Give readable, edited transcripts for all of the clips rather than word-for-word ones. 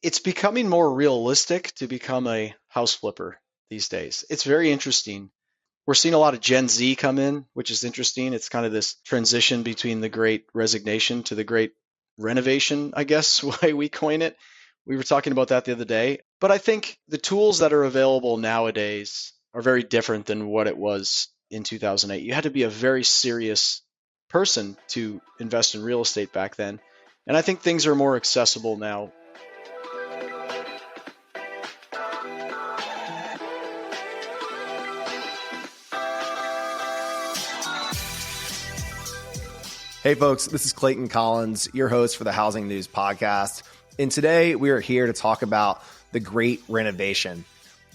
it's becoming more realistic to become a house flipper these days. It's very interesting. We're seeing a lot of Gen Z come in, which is interesting. It's kind of this transition between the Great Resignation to the Great Renovation, I guess, why we coin it. We were talking about that the other day. But I think the tools that are available nowadays are very different than what it was in 2008. You had to be a very serious person to invest in real estate back then. And I think things are more accessible now. Hey folks, this is Clayton Collins, your host for the Housing News podcast. And today we are here to talk about the Great Renovation.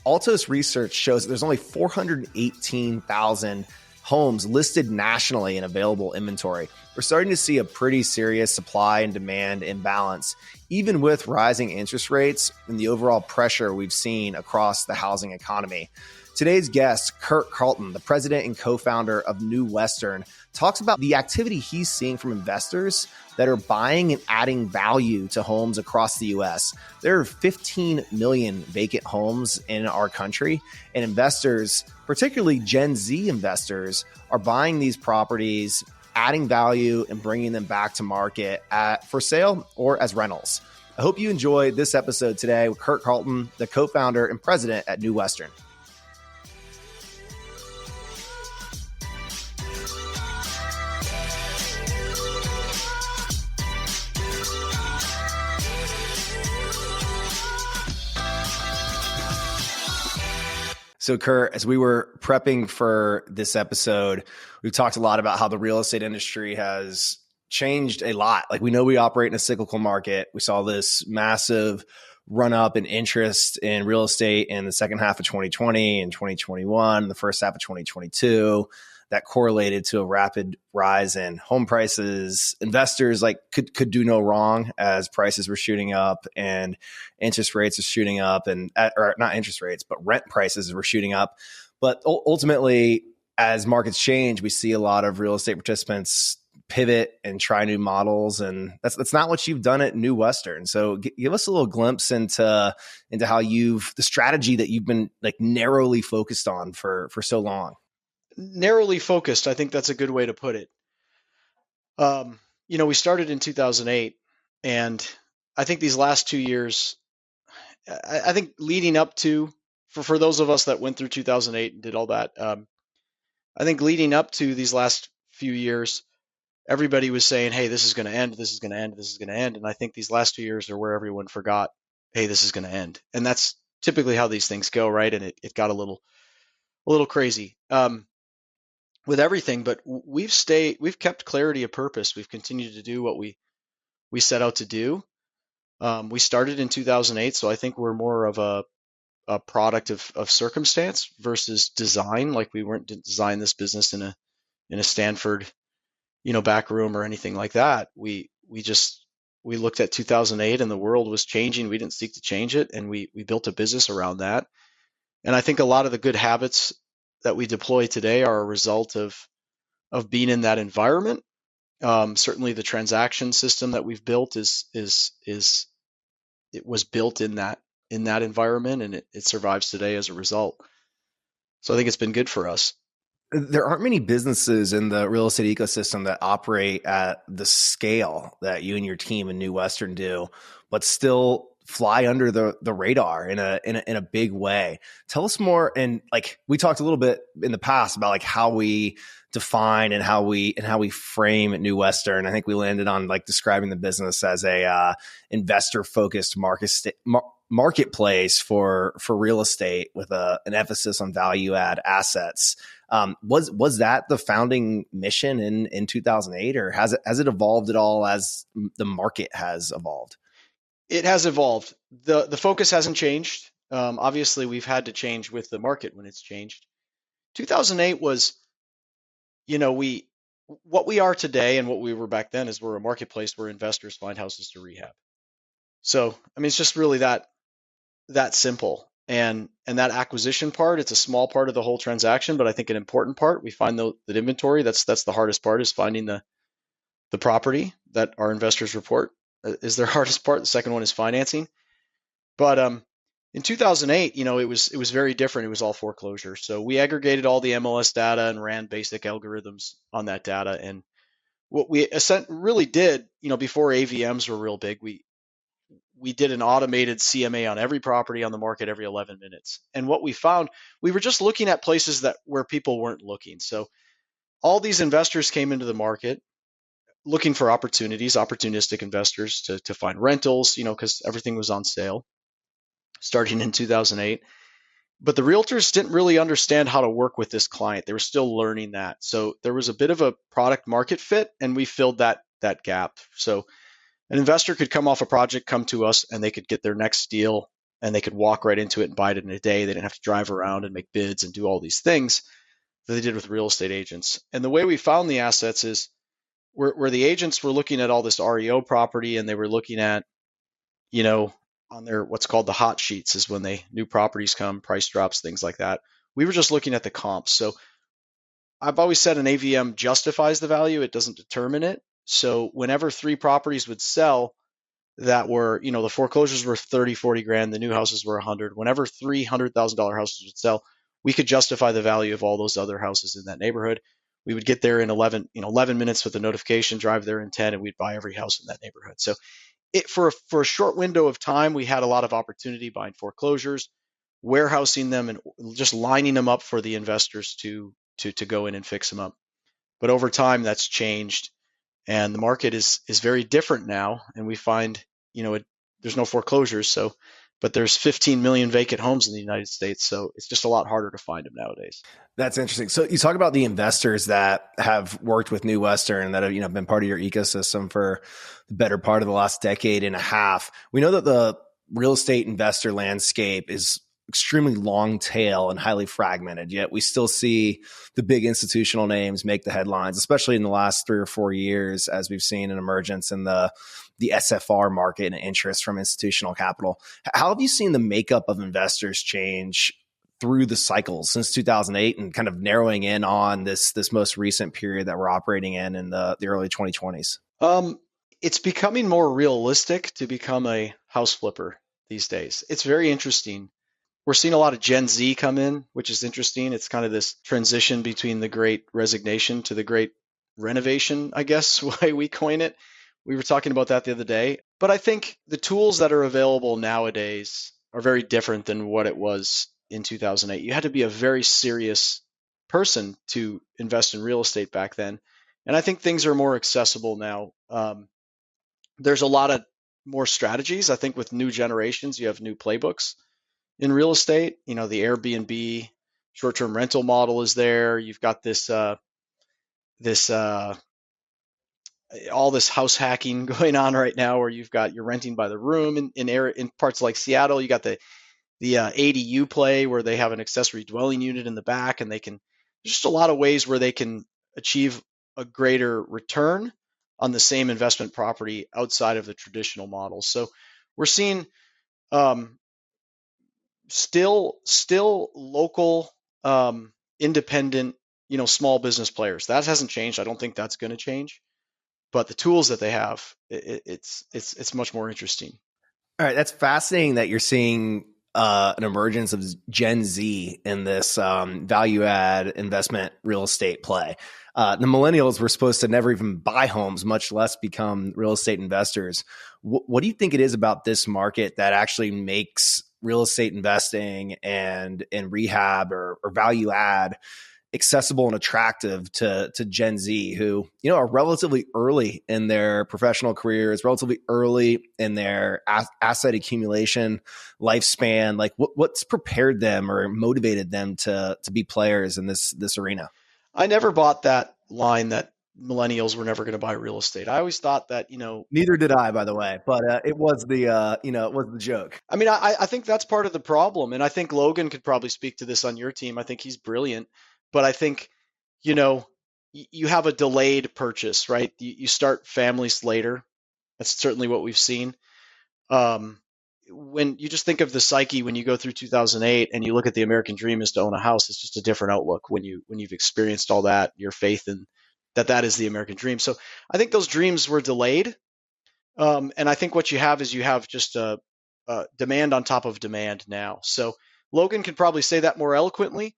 Altos research shows that there's only 418,000 homes listed nationally in available inventory. We're starting to see a pretty serious supply and demand imbalance, even with rising interest rates and the overall pressure we've seen across the housing economy. Today's guest, Kurt Carlton, the president and co-founder of New Western, talks about the activity he's seeing from investors that are buying and adding value to homes across the U.S. There are 15 million vacant homes in our country, and investors, particularly Gen Z investors, are buying these properties, adding value, and bringing them back to market for sale or as rentals. I hope you enjoy this episode today with Kurt Carlton, the co-founder and president at New Western. So Kurt, as we were prepping for this episode, we've talked a lot about how the real estate industry has changed a lot. Like, we know we operate in a cyclical market. We saw this massive run up in interest in real estate in the second half of 2020 and 2021, the first half of 2022. That correlated to a rapid rise in home prices. Investors could do no wrong as prices were shooting up and interest rates are shooting up, or not interest rates, but rent prices were shooting up. But ultimately, as markets change, we see a lot of real estate participants pivot and try new models, and that's not what you've done at New Western. So give us a little glimpse into how the strategy that you've been narrowly focused on for so long. Narrowly focused, I think that's a good way to put it. We started in 2008, and I think these last 2 years, I think leading up to, for those of us that went through 2008 and did all that, I think leading up to these last few years, everybody was saying, hey, this is going to end, this is going to end, this is going to end. And I think these last 2 years are where everyone forgot, hey, this is going to end. And that's typically how these things go, right? And it got a little crazy. With everything, but we've kept clarity of purpose. We've continued to do what we set out to do. We started in 2008, so I think we're more of a product of circumstance versus design. Like, we weren't designing this business in a Stanford, back room or anything like that. We looked at 2008 and the world was changing. We didn't seek to change it, and we built a business around that. And I think a lot of the good habits that we deploy today are a result of being in that environment. Certainly, the transaction system that we've built it was built in that environment, and it survives today as a result. So I think it's been good for us. There aren't many businesses in the real estate ecosystem that operate at the scale that you and your team in New Western do, but still fly under the radar in a big way. Tell us more. And we talked a little bit in the past about how we define and how we frame New Western. I think we landed on describing the business as a investor focused marketplace for real estate with an emphasis on value add assets. Was that the founding mission in 2008, or has it evolved at all as the market has evolved? It has evolved. The focus hasn't changed. Obviously, we've had to change with the market when it's changed. 2008 was, what we are today and what we were back then is we're a marketplace where investors find houses to rehab. So, it's just really that simple. And that acquisition part, it's a small part of the whole transaction, but I think an important part. We find that inventory. That's the hardest part, is finding the property that our investors report is their hardest part. The second one is financing. But in 2008, it was very different. It was all foreclosure. So we aggregated all the MLS data and ran basic algorithms on that data. And what we really did, before AVMs were real big, we did an automated CMA on every property on the market every 11 minutes. And what we found, we were just looking at places that where people weren't looking. So all these investors came into the market looking for opportunities, opportunistic investors to find rentals, because everything was on sale starting in 2008. But the realtors didn't really understand how to work with this client. They were still learning that. So there was a bit of a product market fit, and we filled that gap. So an investor could come off a project, come to us, and they could get their next deal, and they could walk right into it and buy it in a day. They didn't have to drive around and make bids and do all these things that they did with real estate agents. And the way we found the assets is where the agents were looking at all this REO property, and they were looking at, on their what's called the hot sheets, is when new properties come, price drops, things like that. We were just looking at the comps. So I've always said an AVM justifies the value, it doesn't determine it. So whenever 3 properties would sell that were, the foreclosures were 30, 40 grand, the new houses were 100. Whenever $300,000 houses would sell, we could justify the value of all those other houses in that neighborhood. We would get there in 11 minutes with a notification, drive there in 10, and we'd buy every house in that neighborhood. So for a short window of time, we had a lot of opportunity buying foreclosures, warehousing them, and just lining them up for the investors to go in and fix them up. But over time, that's changed, and the market is very different now. And we find, there's no foreclosures, but there's 15 million vacant homes in the United States, so it's just a lot harder to find them nowadays. That's interesting. So you talk about the investors that have worked with New Western that have been part of your ecosystem for the better part of the last decade and a half. We know that the real estate investor landscape is extremely long tail and highly fragmented, yet we still see the big institutional names make the headlines, especially in the last 3 or 4 years, as we've seen an emergence in the SFR market and interest from institutional capital. How have you seen the makeup of investors change through the cycles since 2008 and kind of narrowing in on this most recent period that we're operating in the early 2020s? It's becoming more realistic to become a house flipper these days. It's very interesting. We're seeing a lot of Gen Z come in, which is interesting. It's kind of this transition between the Great Resignation to the Great Renovation, I guess, why we coin it. We were talking about that the other day. But I think the tools that are available nowadays are very different than what it was in 2008. You had to be a very serious person to invest in real estate back then. And I think things are more accessible now. There's a lot of more strategies. I think with new generations, you have new playbooks in real estate. The Airbnb short-term rental model is there. You've got this all this house hacking going on right now, where you're renting by the room in parts like Seattle. You got the ADU play, where they have an accessory dwelling unit in the back, and there's just a lot of ways where they can achieve a greater return on the same investment property outside of the traditional model. So we're seeing still local independent small business players. That hasn't changed. I don't think that's going to change. But the tools that they have, it's much more interesting. All right, that's fascinating that you're seeing an emergence of Gen Z in this value add investment real estate play. The millennials were supposed to never even buy homes, much less become real estate investors. What do you think it is about this market that actually makes real estate investing and rehab or value add accessible and attractive to Gen Z, who are relatively early in their professional careers, relatively early in their asset accumulation lifespan? Like, what's prepared them or motivated them to be players in this arena? I never bought that line that millennials were never going to buy real estate. I always thought that, Neither did I, by the way, but it was it was the joke. I mean, I think that's part of the problem. And I think Logan could probably speak to this on your team. I think he's brilliant. But I think, you have a delayed purchase, right? You start families later. That's certainly what we've seen. When you just think of the psyche, when you go through 2008 and you look at the American dream is to own a house, it's just a different outlook when you've experienced all that, your faith in that is the American dream. So I think those dreams were delayed. And I think what you have is just a demand on top of demand now. So Logan can probably say that more eloquently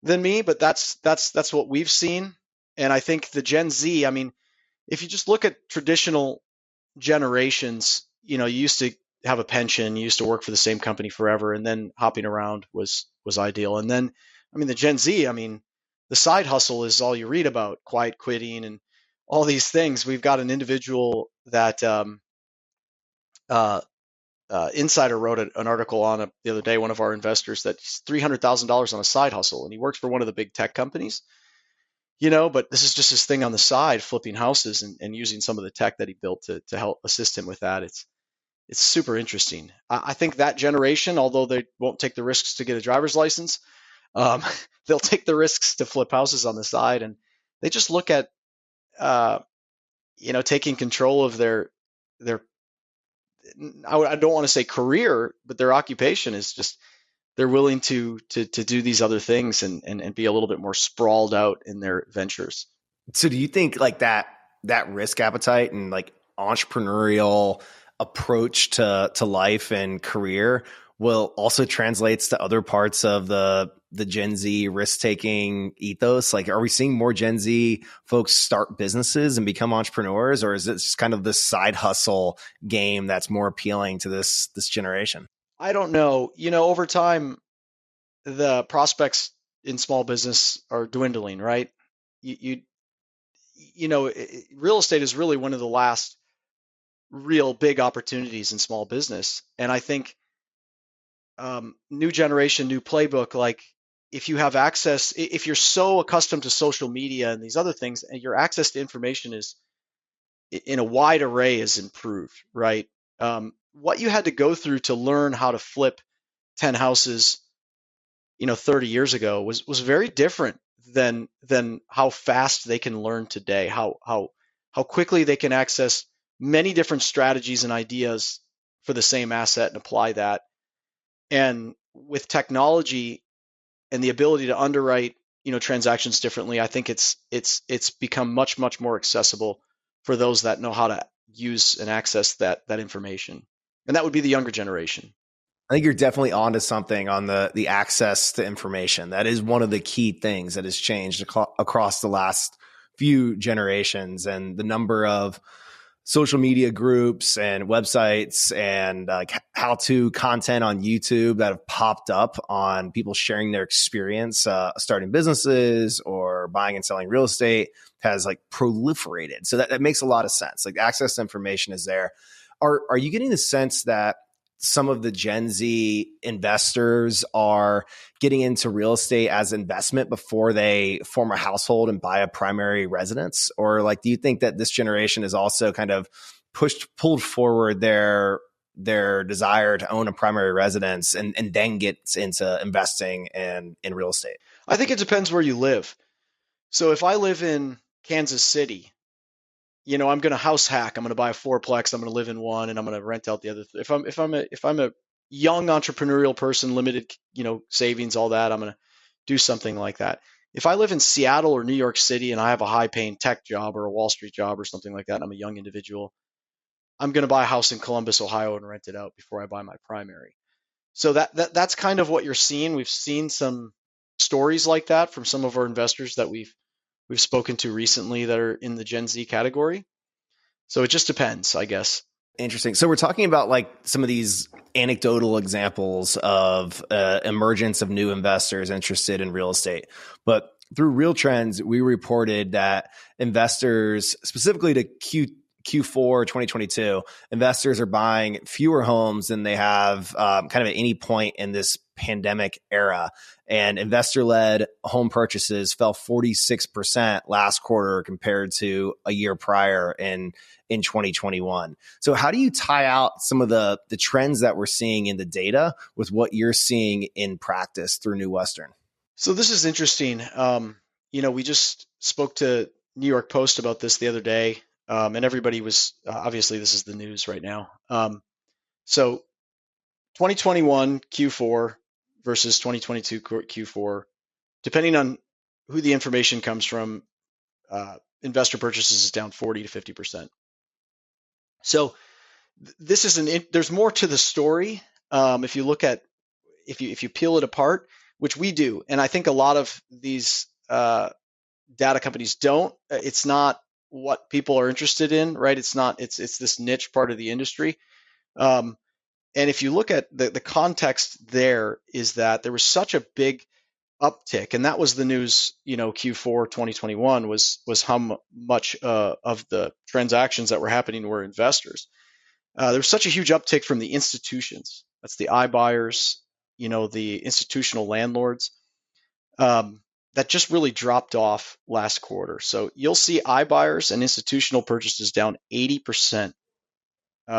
than me, but that's what we've seen. And I think the Gen Z, I mean, if you just look at traditional generations, you used to have a pension, you used to work for the same company forever, and then hopping around was ideal. And then, I mean, the Gen Z, I mean, the side hustle is all you read about, quiet quitting and all these things. We've got an individual that uh, Insider wrote an article on it the other day, one of our investors, that's $300,000 on a side hustle, and he works for one of the big tech companies. But this is just his thing on the side, flipping houses and using some of the tech that he built to help assist him with that. It's super interesting. I think that generation, although they won't take the risks to get a driver's license, um, they'll take the risks to flip houses on the side, and they just look at uh, taking control of their I don't want to say career, but their occupation is just they're willing to do these other things and be a little bit more sprawled out in their ventures. So do you think like that risk appetite and like entrepreneurial approach to life and career will also translates to other parts of the Gen Z risk taking ethos? Like, are we seeing more Gen Z folks start businesses and become entrepreneurs, or is it just kind of this side hustle game that's more appealing to this generation? I don't know. Over time, the prospects in small business are dwindling, right? You real estate is really one of the last real big opportunities in small business, and I think new generation, new playbook. Like if you have access, if you're so accustomed to social media and these other things, and your access to information is in a wide array is improved, right? What you had to go through to learn how to flip 10 houses 30 years ago was very different than how fast they can learn today, how quickly they can access many different strategies and ideas for the same asset and apply that. And with technology and the ability to underwrite transactions differently, I think it's become much more accessible for those that know how to use and access that information, and that would be the younger generation. I think you're definitely onto something on the access to information. That is one of the key things that has changed across the last few generations, and the number of social media groups and websites and how-to content on YouTube that have popped up on people sharing their experience starting businesses or buying and selling real estate has like proliferated. So that makes a lot of sense. Like access to information is there. Are you getting the sense that some of the Gen Z investors are getting into real estate as investment before they form a household and buy a primary residence? Or like, do you think that this generation is also kind of pulled forward their desire to own a primary residence and then gets into investing in real estate? I think it depends where you live. So if I live in Kansas City, I'm going to house hack. I'm going to buy a fourplex. I'm going to live in one, and I'm going to rent out the other. If I'm a young entrepreneurial person, limited, savings, all that, I'm going to do something like that. If I live in Seattle or New York City and I have a high-paying tech job or a Wall Street job or something like that, and I'm a young individual, I'm going to buy a house in Columbus, Ohio, and rent it out before I buy my primary. So that's kind of what you're seeing. We've seen some stories like that from some of our investors that we've spoken to recently that are in the Gen Z category. So it just depends, I guess. Interesting. So we're talking about like some of these anecdotal examples of emergence of new investors interested in real estate. But through Real Trends, we reported that investors, specifically to Q4 2022, investors are buying fewer homes than they have kind of at any point in this pandemic era. And investor-led home purchases fell 46% last quarter compared to a year prior in 2021. So how do you tie out some of the trends that we're seeing in the data with what you're seeing in practice through New Western? So this is interesting. We just spoke to New York Post about this the other day, and everybody was obviously this is the news right now. So 2021 Q4 versus 2022 Q4, depending on who the information comes from, investor purchases is down 40 to 50%. So this is there's more to the story. If you look at if you peel it apart, which we do, and I think a lot of these data companies don't. It's not what people are interested in, right? It's this niche part of the industry. Um, and if you look at the context, there is that there was such a big uptick, and that was the news. Q4 2021 was how much of the transactions that were happening were investors. There was such a huge uptick from the institutions. That's the iBuyers, the institutional landlords. That just really dropped off last quarter. So you'll see iBuyers and institutional purchases down 80%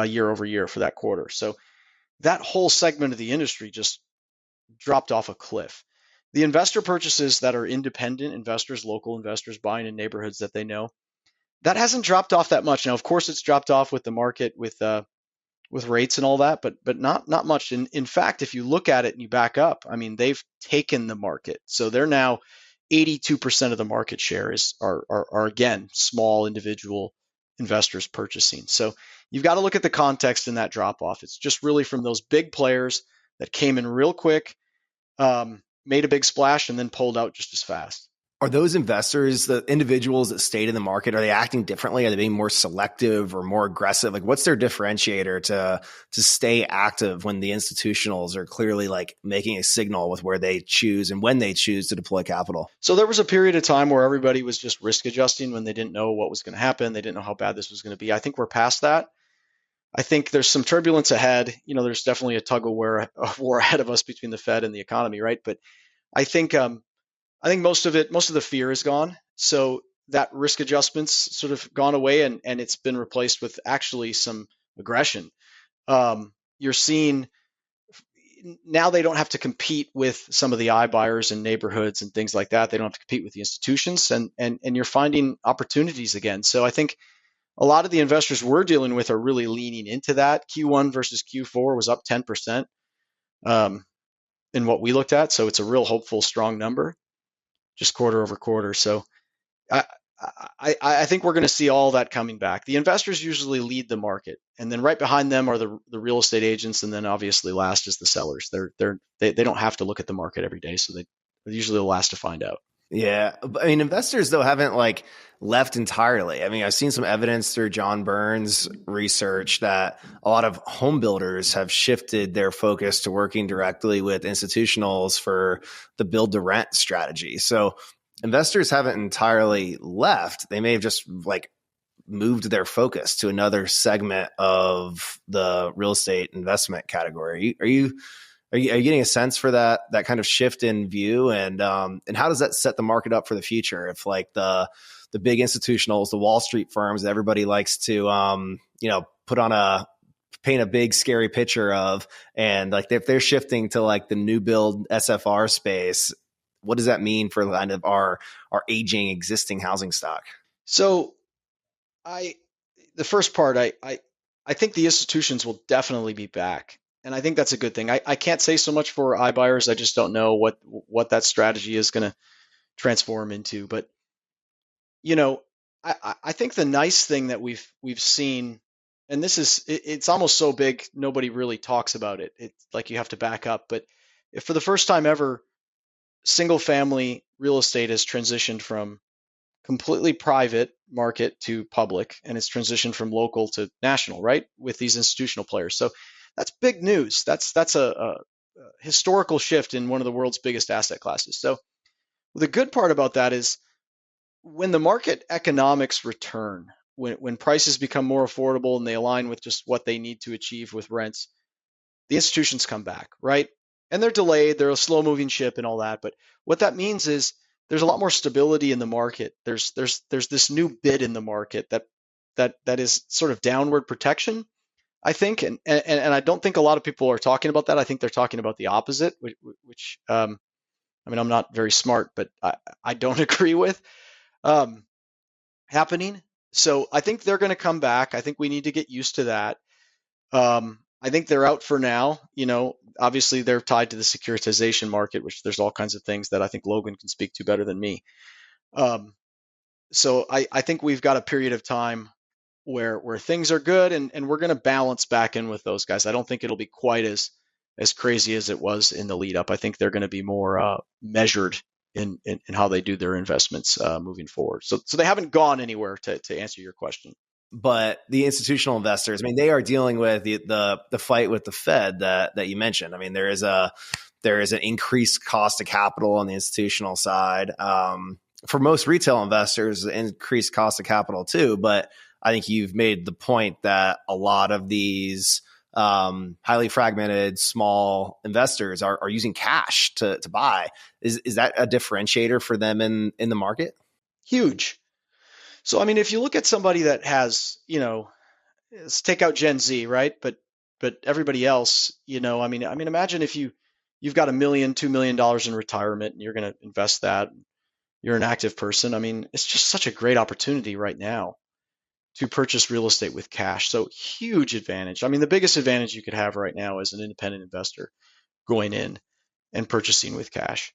year over year for that quarter. So that whole segment of the industry just dropped off a cliff. The investor purchases that are independent investors, local investors buying in neighborhoods that they know, that hasn't dropped off that much. Now, of course, it's dropped off with the market, with rates and all that, but not much. In fact, if you look at it and you back up, I mean, they've taken the market. So they're now 82% of the market share are again small individual investors purchasing. So you've got to look at the context in that drop off. It's just really from those big players that came in real quick, made a big splash, and then pulled out just as fast. Are those investors, the individuals that stayed in the market, are they acting differently? Are they being more selective or more aggressive? Like, what's their differentiator to stay active when the institutionals are clearly like making a signal with where they choose and when they choose to deploy capital? So there was a period of time where everybody was just risk adjusting when they didn't know what was going to happen. They didn't know how bad this was going to be. I think we're past that. I think there's some turbulence ahead. There's definitely a tug of war ahead of us between the Fed and the economy, right? But I think most of the fear is gone. So that risk adjustment's sort of gone away, and it's been replaced with actually some aggression. You're seeing now they don't have to compete with some of the iBuyers in neighborhoods and things like that. They don't have to compete with the institutions, and you're finding opportunities again. So I think a lot of the investors we're dealing with are really leaning into that. Q1 versus Q4 was up 10% in what we looked at. So it's a real hopeful, strong number, just quarter over quarter. So I think we're going to see all that coming back. The investors usually lead the market, and then right behind them are the real estate agents, and then obviously last is the sellers. They don't have to look at the market every day, so they're usually the last to find out. Yeah. I mean, investors, though, haven't like left entirely. I mean, I've seen some evidence through John Burns' research that a lot of home builders have shifted their focus to working directly with institutionals for the build to rent strategy. So investors haven't entirely left. They may have just like moved their focus to another segment of the real estate investment category. Are you getting a sense for that kind of shift in view, and how does that set the market up for the future? If like the big institutionals, the Wall Street firms, that everybody likes to paint a big scary picture of, and like if they're shifting to like the new build SFR space, what does that mean for kind of our aging existing housing stock? So the first part, I think the institutions will definitely be back. And I think that's a good thing. I can't say so much for iBuyers. I just don't know what that strategy is going to transform into. But I think the nice thing that we've seen, and it's almost so big nobody really talks about it. It's like you have to back up. But if for the first time ever, single family real estate has transitioned from completely private market to public, and it's transitioned from local to national, right? With these institutional players. So that's big news. That's a historical shift in one of the world's biggest asset classes. So the good part about that is when the market economics return, when prices become more affordable and they align with just what they need to achieve with rents, the institutions come back, right? And they're delayed, they're a slow moving ship and all that. But what that means is there's a lot more stability in the market. There's this new bid in the market that is sort of downward protection, I think, and I don't think a lot of people are talking about that. I think they're talking about the opposite, which I mean, I'm not very smart, but I don't agree with happening. So I think they're going to come back. I think we need to get used to that. I think they're out for now. Obviously they're tied to the securitization market, which there's all kinds of things that I think Logan can speak to better than me. So I think we've got a period of time where things are good, and we're going to balance back in with those guys. I don't think it'll be quite as crazy as it was in the lead up. I think they're going to be more measured in how they do their investments moving forward. So they haven't gone anywhere, to answer your question. But the institutional investors, I mean, they are dealing with the fight with the Fed that you mentioned. I mean, there is an increased cost of capital on the institutional side. For most retail investors, increased cost of capital too. But I think you've made the point that a lot of these highly fragmented small investors are using cash to buy. Is that a differentiator for them in the market? Huge. So I mean, if you look at somebody that has, let's take out Gen Z, right? But everybody else, I mean, imagine if you've got $1 million, $2 million in retirement, and you're going to invest that. You're an active person. I mean, it's just such a great opportunity right now to purchase real estate with cash. So huge advantage. I mean, the biggest advantage you could have right now as an independent investor going in and purchasing with cash.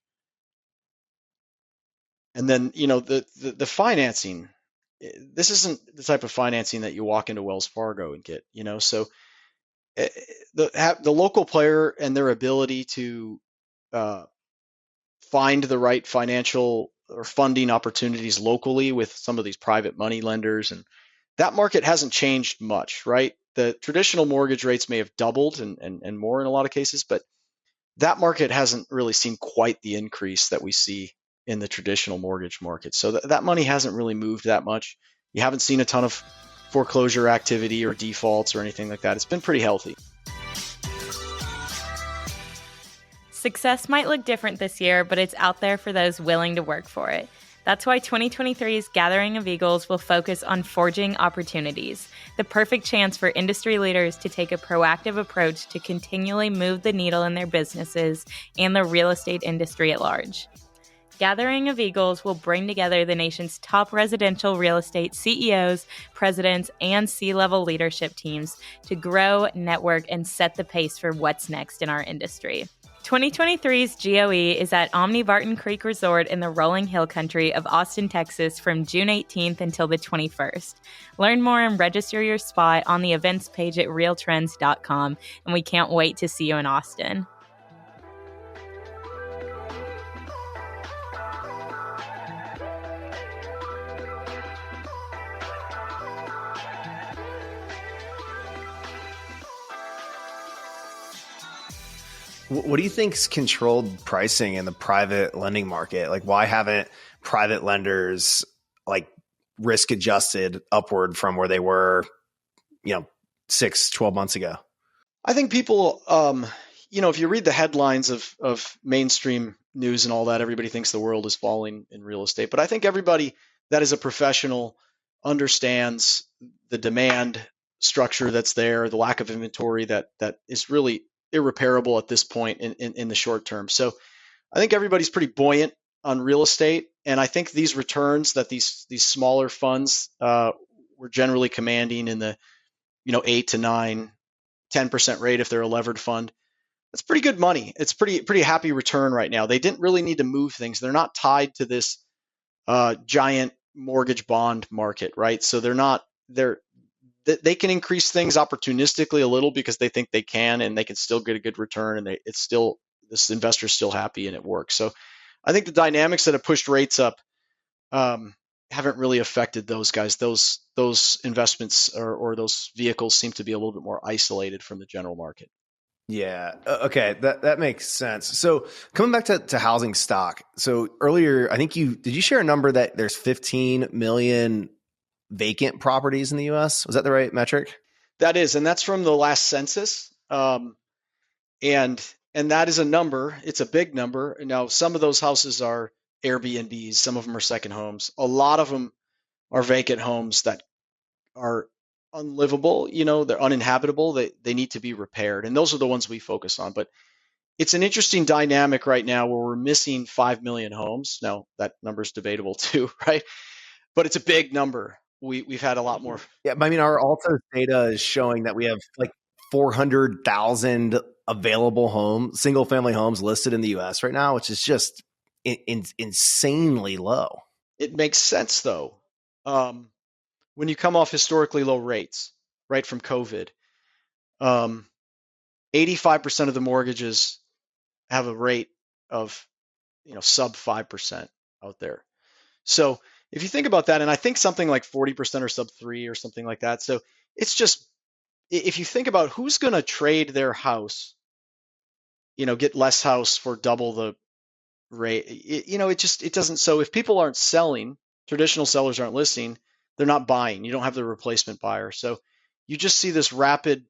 And then, the financing, this isn't the type of financing that you walk into Wells Fargo and get, so the local player and their ability to find the right financial or funding opportunities locally with some of these private money lenders, and that market hasn't changed much, right? The traditional mortgage rates may have doubled and more in a lot of cases, but that market hasn't really seen quite the increase that we see in the traditional mortgage market. So that money hasn't really moved that much. You haven't seen a ton of foreclosure activity or defaults or anything like that. It's been pretty healthy. Success might look different this year, but it's out there for those willing to work for it. That's why 2023's Gathering of Eagles will focus on forging opportunities, the perfect chance for industry leaders to take a proactive approach to continually move the needle in their businesses and the real estate industry at large. Gathering of Eagles will bring together the nation's top residential real estate CEOs, presidents, and C-level leadership teams to grow, network, and set the pace for what's next in our industry. 2023's GOE is at Omni Barton Creek Resort in the Rolling Hill Country of Austin, Texas from June 18th until the 21st. Learn more and register your spot on the events page at realtrends.com, and we can't wait to see you in Austin. What do you think's controlled pricing in the private lending market? Like, why haven't private lenders risk adjusted upward from where they were, 6-12 months ago? I think people, if you read the headlines of mainstream news and all that, everybody thinks the world is falling in real estate. But I think everybody that is a professional understands the demand structure that's there, the lack of inventory that is really irreparable at this point in the short term. So I think everybody's pretty buoyant on real estate. And I think these returns that these smaller funds were generally commanding in the 8 to 9, 10% rate if they're a levered fund. That's pretty good money. It's pretty happy return right now. They didn't really need to move things. They're not tied to this giant mortgage bond market, right? So they can increase things opportunistically a little because they think they can, and they can still get a good return, and this investor's still happy and it works. So I think the dynamics that have pushed rates up haven't really affected those guys. Those investments or those vehicles seem to be a little bit more isolated from the general market. Yeah. Okay. That makes sense. So coming back to housing stock. So earlier, I think did you share a number that there's 15 million vacant properties in the U.S.? Was that the right metric? That is, and that's from the last census. And that is a number. It's a big number. Now, some of those houses are Airbnbs. Some of them are second homes. A lot of them are vacant homes that are unlivable. They're uninhabitable. They need to be repaired. And those are the ones we focus on. But it's an interesting dynamic right now where we're missing 5 million homes. Now, that number's debatable too, right? But it's a big number. We've had a lot more. Yeah, I mean, our Altos data is showing that we have 400,000 available single family homes listed in the U.S. right now, which is just insanely low. It makes sense though. when you come off historically low rates, right, from COVID, 85% of the mortgages have a rate of, sub 5% out there. So if you think about that, and I think something like 40% or sub 3 or something like that. So it's just, if you think about who's going to trade their house, get less house for double the rate, it doesn't. So if people aren't selling, traditional sellers aren't listing, they're not buying. You don't have the replacement buyer. So you just see this rapid,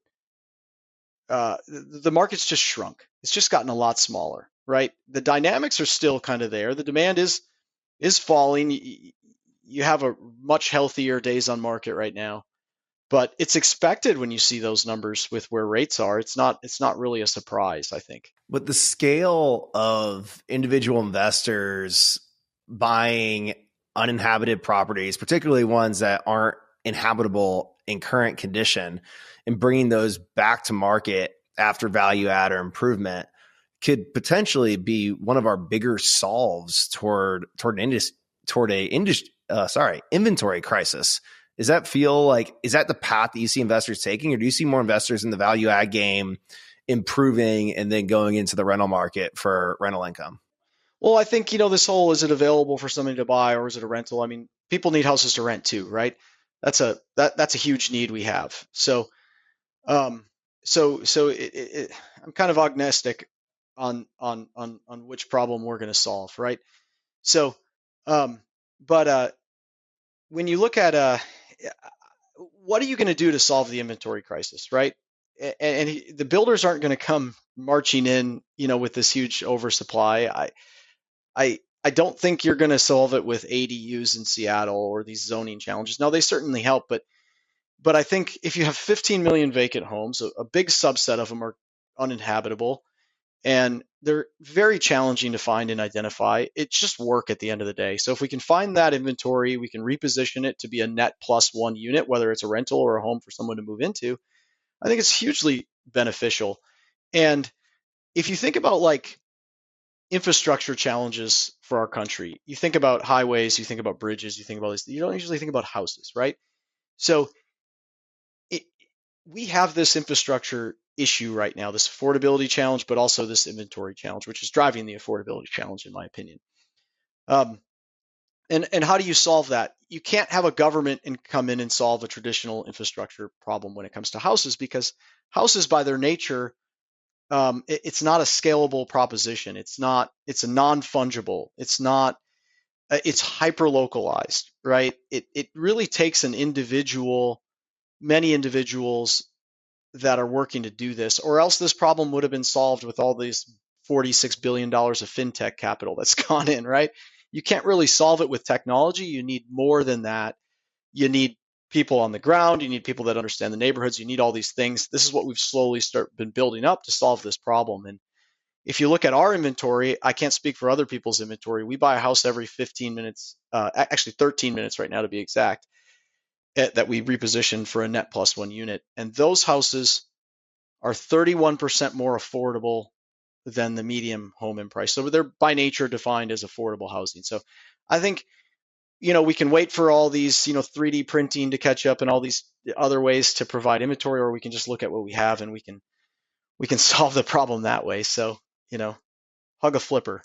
the market's just shrunk. It's just gotten a lot smaller, right? The dynamics are still kind of there. The demand is falling. You have a much healthier days on market right now, but it's expected when you see those numbers with where rates are. It's not really a surprise, I think. But the scale of individual investors buying uninhabited properties, particularly ones that aren't inhabitable in current condition, and bringing those back to market after value add or improvement could potentially be one of our bigger solves toward a inventory crisis. Does that feel like, is that the path that you see investors taking, or do you see more investors in the value add game improving and then going into the rental market for rental income? Well, I think, this whole, is it available for somebody to buy or is it a rental? I mean, people need houses to rent too, right? That's a huge need we have. So, I'm kind of agnostic on which problem we're going to solve, right? So, but when you look at what are you going to do to solve the inventory crisis, right? And the builders aren't going to come marching in, with this huge oversupply. I don't think you're going to solve it with ADUs in Seattle or these zoning challenges. Now, they certainly help, but I think if you have 15 million vacant homes, a big subset of them are uninhabitable, and they're very challenging to find and identify. It's just work at the end of the day. So if we can find that inventory, we can reposition it to be a net plus one unit, whether it's a rental or a home for someone to move into. I think it's hugely beneficial. And if you think about like infrastructure challenges for our country, you think about highways, you think about bridges, you think about this, you don't usually think about houses, right? So we have this infrastructure issue right now, this affordability challenge, but also this inventory challenge, which is driving the affordability challenge, in my opinion. And how do you solve that? You can't have a government and come in and solve a traditional infrastructure problem when it comes to houses, because houses, by their nature, it's not a scalable proposition. It's a non-fungible. It's hyper localized, right? It really takes many individuals that are working to do this, or else this problem would have been solved with all these $46 billion of fintech capital that's gone in, right? You can't really solve it with technology. You need more than that. You need people on the ground. You need people that understand the neighborhoods. You need all these things. This is what we've slowly been building up to solve this problem. And if you look at our inventory, I can't speak for other people's inventory. We buy a house every 15 minutes, actually 13 minutes right now to be exact, that we reposition for a net plus one unit. And those houses are 31% more affordable than the medium home in price. So they're by nature defined as affordable housing. So I think, we can wait for all these, 3D printing to catch up and all these other ways to provide inventory, or we can just look at what we have and we can solve the problem that way. So, hug a flipper,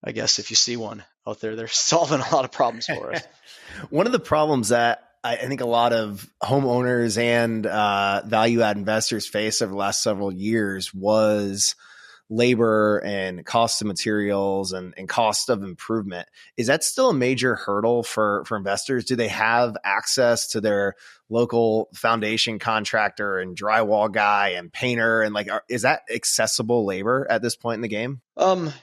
I guess, if you see one out there. They're solving a lot of problems for us. One of the problems that I think a lot of homeowners and value add investors face over the last several years was labor and cost of materials and cost of improvement. Is that still a major hurdle for investors? Do they have access to their local foundation contractor and drywall guy and painter? And is that accessible labor at this point in the game?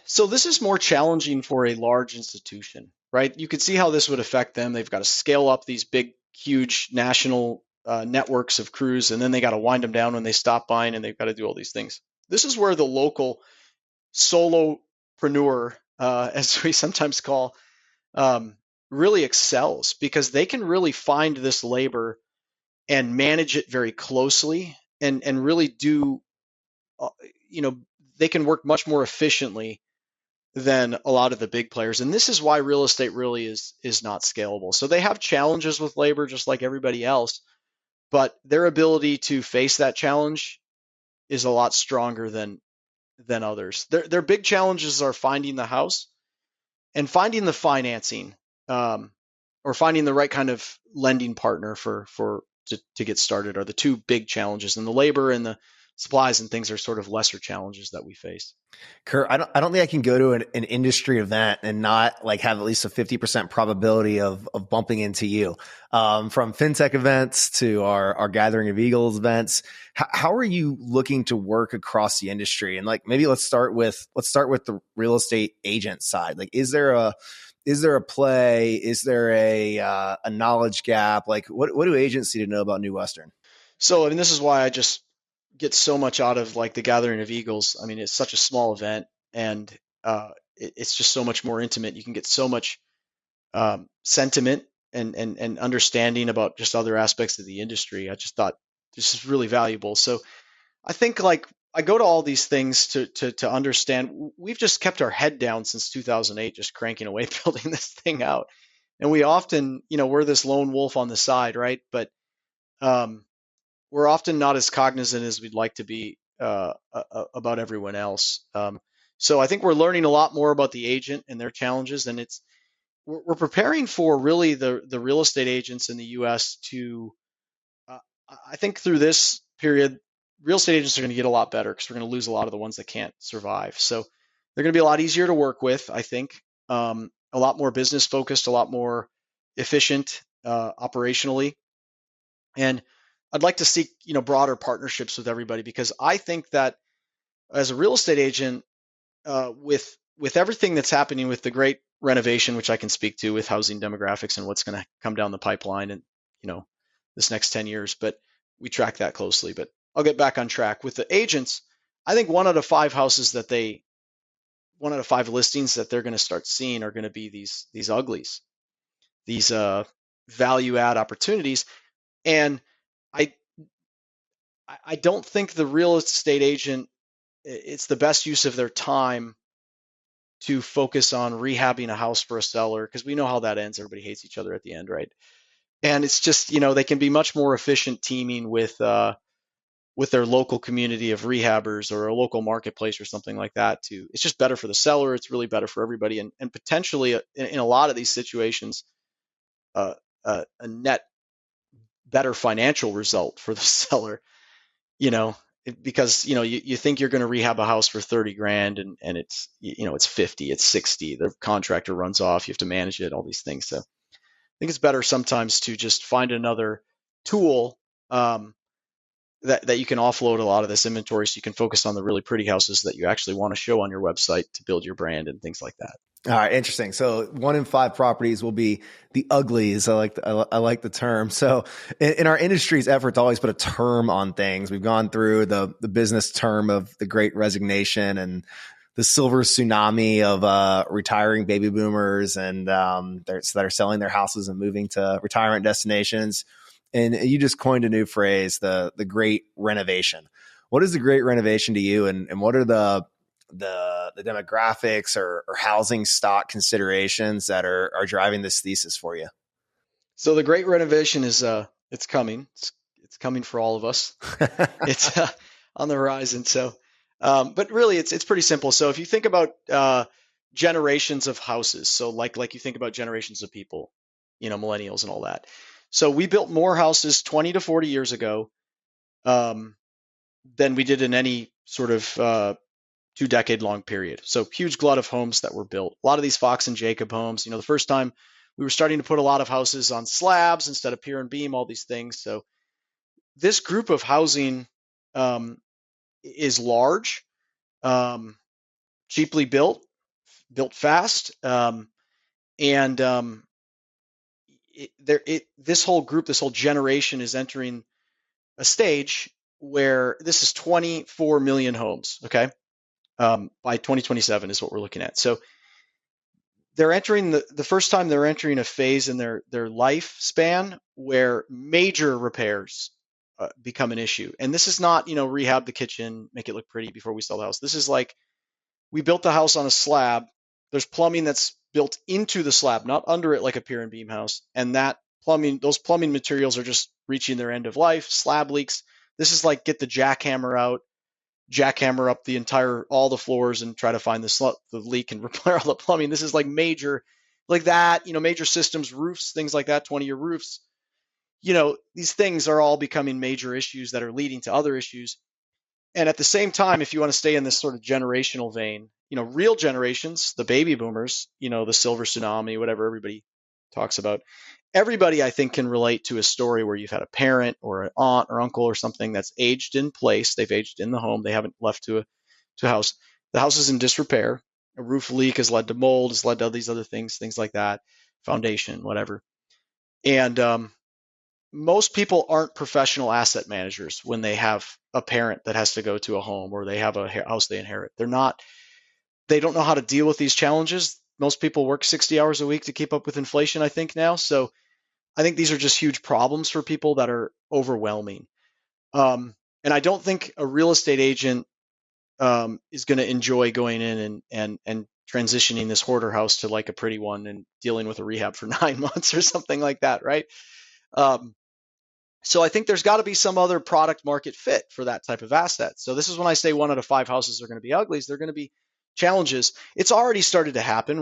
So this is more challenging for a large institution, right? You could see how this would affect them. They've got to scale up these big, huge national networks of crews, and then they got to wind them down when they stop buying, and they've got to do all these things. This is where the local solopreneur, as we sometimes call, really excels, because they can really find this labor and manage it very closely and really do, they can work much more efficiently than a lot of the big players. And this is why real estate really is not scalable. So they have challenges with labor just like everybody else, but their ability to face that challenge is a lot stronger than others. Their big challenges are finding the house and finding the financing, or finding the right kind of lending partner to get started are the two big challenges. And the labor and the supplies and things are sort of lesser challenges that we face. Kurt, I don't think I can go to an industry event and not like have at least a 50% probability of bumping into you. From fintech events to our Gathering of Eagles events. How are you looking to work across the industry? And like, maybe let's start with the real estate agent side. Like, is there a play? Is there a knowledge gap? Like, what do agents need to know about New Western? So, I mean, this is why I just get so much out of like the Gathering of Eagles. I mean, it's such a small event, and it's just so much more intimate. You can get so much sentiment and understanding about just other aspects of the industry. I just thought this is really valuable. So I think like I go to all these things to understand. We've just kept our head down since 2008, just cranking away building this thing out. And we often, we're this lone wolf on the side, right? But we're often not as cognizant as we'd like to be about everyone else. So I think we're learning a lot more about the agent and their challenges, and we're preparing for really the real estate agents in the U.S. to. I think through this period, real estate agents are going to get a lot better because we're going to lose a lot of the ones that can't survive. So they're going to be a lot easier to work with, I think, a lot more business focused, a lot more efficient operationally. And I'd like to seek, broader partnerships with everybody, because I think that as a real estate agent, with everything that's happening with the Great Renovation, which I can speak to with housing demographics and what's going to come down the pipeline in, this next 10 years, but we track that closely. But I'll get back on track with the agents. I think 1 out of 5 listings that they're going to start seeing are going to be these uglies, these value add opportunities. And I don't think the real estate agent, it's the best use of their time to focus on rehabbing a house for a seller, because we know how that ends. Everybody hates each other at the end, right? And it's just, they can be much more efficient teaming with their local community of rehabbers or a local marketplace or something like that. It's just better for the seller. It's really better for everybody, and potentially in a lot of these situations, a net better financial result for the seller. Because you think you're going to rehab a house for 30 grand, and it's it's 50, it's 60. The contractor runs off. You have to manage it, all these things. So I think it's better sometimes to just find another tool that you can offload a lot of this inventory, so you can focus on the really pretty houses that you actually want to show on your website to build your brand and things like that. All right, interesting. So 1 in 5 properties will be the uglies. I like the term. So in our industry's effort to always put a term on things, we've gone through the business term of the Great Resignation and the silver tsunami of retiring baby boomers and that are selling their houses and moving to retirement destinations. And you just coined a new phrase, the Great Renovation. What is the Great Renovation to you, and what are the demographics or housing stock considerations that are driving this thesis for you? So the Great Renovation is it's coming. It's coming for all of us. It's on the horizon. So, but really, it's pretty simple. So if you think about generations of houses, so like you think about generations of people, millennials and all that. So we built more houses 20 to 40 years ago than we did in any sort of 2-decade long period. So huge glut of homes that were built. A lot of these Fox and Jacob homes. The first time we were starting to put a lot of houses on slabs instead of pier and beam, all these things. So this group of housing is large, cheaply built fast, and this whole group, this whole generation is entering a stage where this is 24 million homes. Okay. By 2027 is what we're looking at. So they're entering the first time they're entering a phase in their lifespan where major repairs become an issue. And this is not, rehab the kitchen, make it look pretty before we sell the house. This is like, we built the house on a slab, There's plumbing that's built into the slab, not under it like a pier and beam house. And those plumbing materials are just reaching their end of life. Slab leaks. This is like get the jackhammer out, jackhammer up all the floors and try to find the leak and repair all the plumbing. This is like major, like that, major systems, roofs, things like that, 20-year roofs. These things are all becoming major issues that are leading to other issues. And at the same time, if you want to stay in this sort of generational vein, real generations, the baby boomers, the silver tsunami, whatever everybody talks about, everybody I think can relate to a story where you've had a parent or an aunt or uncle or something that's aged in place. They've aged in the home. They haven't left to a house. The house is in disrepair. A roof leak has led to mold, has led to all these other things like that, foundation, whatever. And most people aren't professional asset managers when they have a parent that has to go to a home or they have a house they inherit. They don't know how to deal with these challenges. Most people work 60 hours a week to keep up with inflation, I think now. So I think these are just huge problems for people that are overwhelming. And I don't think a real estate agent is going to enjoy going in and transitioning this hoarder house to like a pretty one and dealing with a rehab for 9 months or something like that, right? So I think there's got to be some other product market fit for that type of asset. So this is when I say 1 out of 5 houses are going to be uglies. They're going to be challenges. It's already started to happen.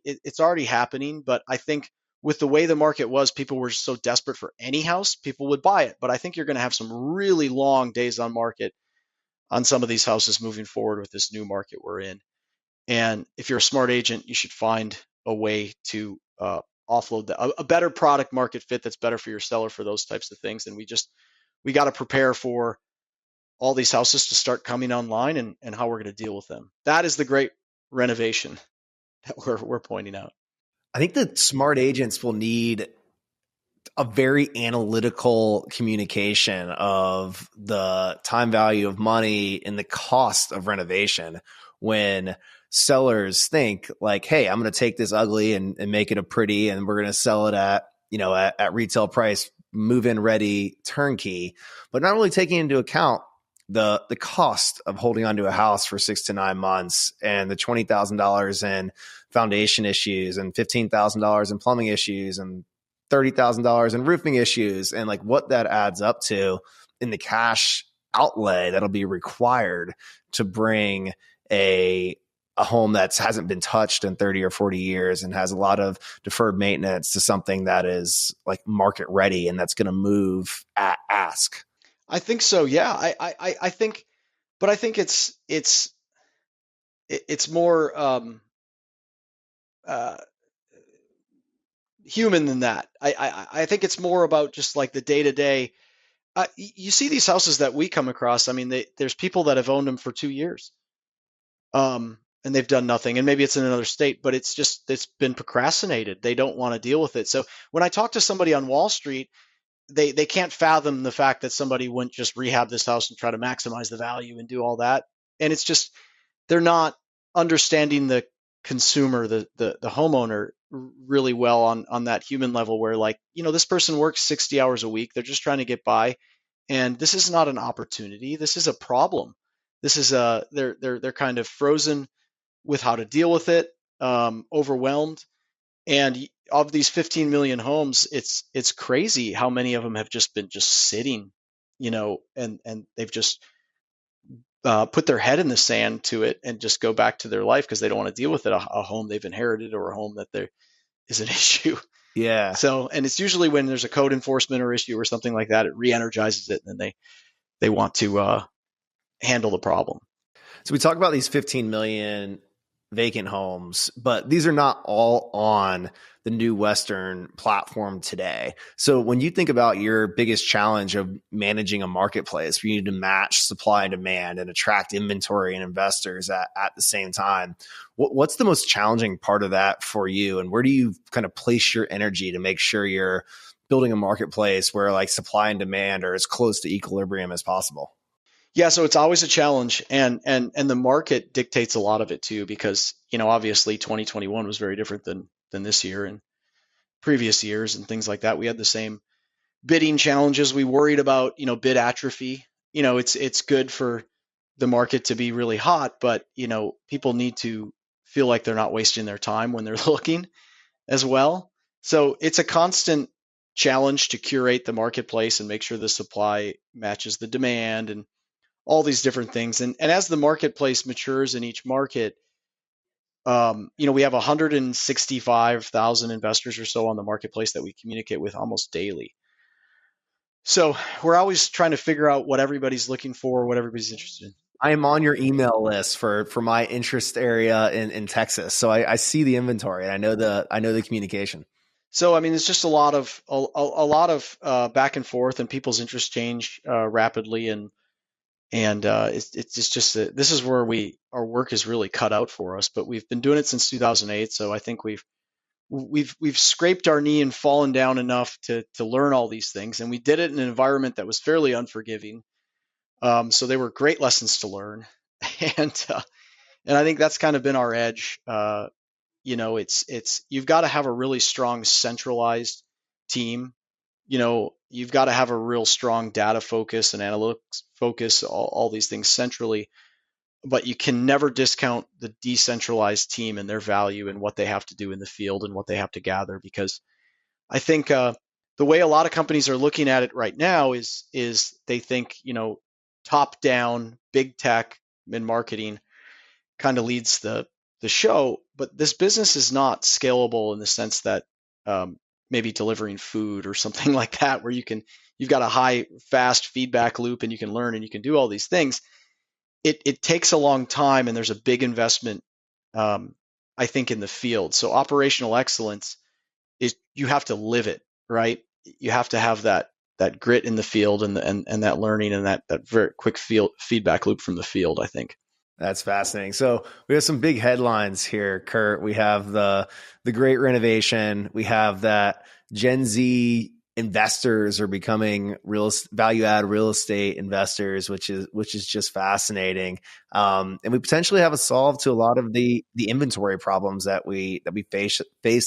It's already happening. But I think with the way the market was, people were so desperate for any house, people would buy it. But I think you're going to have some really long days on market on some of these houses moving forward with this new market we're in. And if you're a smart agent, you should find a way to offload a better product market fit that's better for your seller for those types of things. And we got to prepare for all these houses to start coming online and how we're going to deal with them. That is the great renovation that we're pointing out. I think that smart agents will need a very analytical communication of the time value of money and the cost of renovation when sellers think like, hey, I'm going to take this ugly and make it a pretty, and we're going to sell it at retail price, move-in ready, turnkey, but not really taking into account the cost of holding onto a house for 6 to 9 months and the $20,000 in foundation issues and $15,000 in plumbing issues and $30,000 in roofing issues, and like what that adds up to in the cash outlay that'll be required to bring a home that hasn't been touched in 30 or 40 years and has a lot of deferred maintenance to something that is like market ready and that's going to move at ask. I think so. Yeah. I think, but I think it's more human than that. I think it's more about just like the day to day. You see these houses that we come across. I mean, there's people that have owned them for 2 years. And they've done nothing, and maybe it's in another state, but it's been procrastinated. They don't want to deal with it. So when I talk to somebody on Wall Street, they can't fathom the fact that somebody wouldn't just rehab this house and try to maximize the value and do all that. And it's just, they're not understanding the consumer, the homeowner really well on that human level where like, this person works 60 hours a week. They're just trying to get by. And this is not an opportunity. This is a problem. This is they're kind of frozen with how to deal with it, overwhelmed. And of these 15 million homes, it's crazy how many of them have just been sitting, and they've just put their head in the sand to it and just go back to their life because they don't want to deal with it, a home they've inherited or a home that there is an issue. Yeah. So, and it's usually when there's a code enforcement or issue or something like that, it re-energizes it, and then they want to handle the problem. So we talk about these 15 million vacant homes, but these are not all on the New Western platform today. So when you think about your biggest challenge of managing a marketplace where you need to match supply and demand and attract inventory and investors at the same time, what's the most challenging part of that for you? And where do you kind of place your energy to make sure you're building a marketplace where like supply and demand are as close to equilibrium as possible? Yeah, so it's always a challenge, and the market dictates a lot of it too, because obviously 2021 was very different than this year and previous years and things like that. We had the same bidding challenges. We worried about bid atrophy. It's good for the market to be really hot, but people need to feel like they're not wasting their time when they're looking as well. So it's a constant challenge to curate the marketplace and make sure the supply matches the demand and all these different things. And as the marketplace matures in each market, we have 165,000 investors or so on the marketplace that we communicate with almost daily. So we're always trying to figure out what everybody's looking for, what everybody's interested in. I am on your email list for my interest area in Texas. So I see the inventory and I know the communication. So, I mean, it's just a lot of back and forth, and people's interests change rapidly. And it's just this is where our work is really cut out for us, but we've been doing it since 2008. So I think we've scraped our knee and fallen down enough to learn all these things. And we did it in an environment that was fairly unforgiving. So they were great lessons to learn. And I think that's kind of been our edge. It's you've got to have a really strong centralized team. You've got to have a real strong data focus and analytics focus, all these things centrally, but you can never discount the decentralized team and their value and what they have to do in the field and what they have to gather. Because I think the way a lot of companies are looking at it right now is they think, top down, big tech and marketing kind of leads the show, but this business is not scalable in the sense that maybe delivering food or something like that, where you've got a high, fast feedback loop and you can learn and you can do all these things. It takes a long time, and there's a big investment, I think, in the field. So operational excellence is you have to live it, right? You have to have that grit in the field and that learning and that very quick feedback loop from the field, I think. That's fascinating. So we have some big headlines here, Kurt. We have the Great Renovation. We have that Gen Z investors are becoming value add real estate investors, which is just fascinating. And we potentially have a solve to a lot of the inventory problems that we face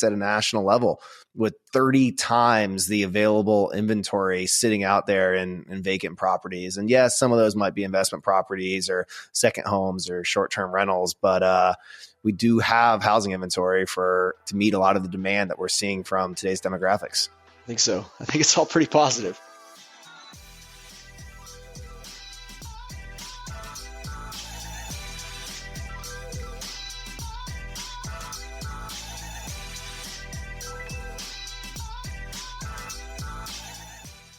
at a national level, with 30 times the available inventory sitting out there in vacant properties. And yes, some of those might be investment properties or second homes or short-term rentals, but we do have housing inventory to meet a lot of the demand that we're seeing from today's demographics. I think so. I think it's all pretty positive.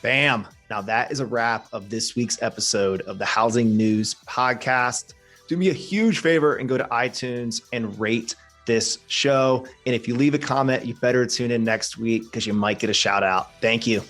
Bam. Now that is a wrap of this week's episode of the Housing News podcast. Do me a huge favor and go to iTunes and rate this show. And if you leave a comment, you better tune in next week because you might get a shout out. Thank you.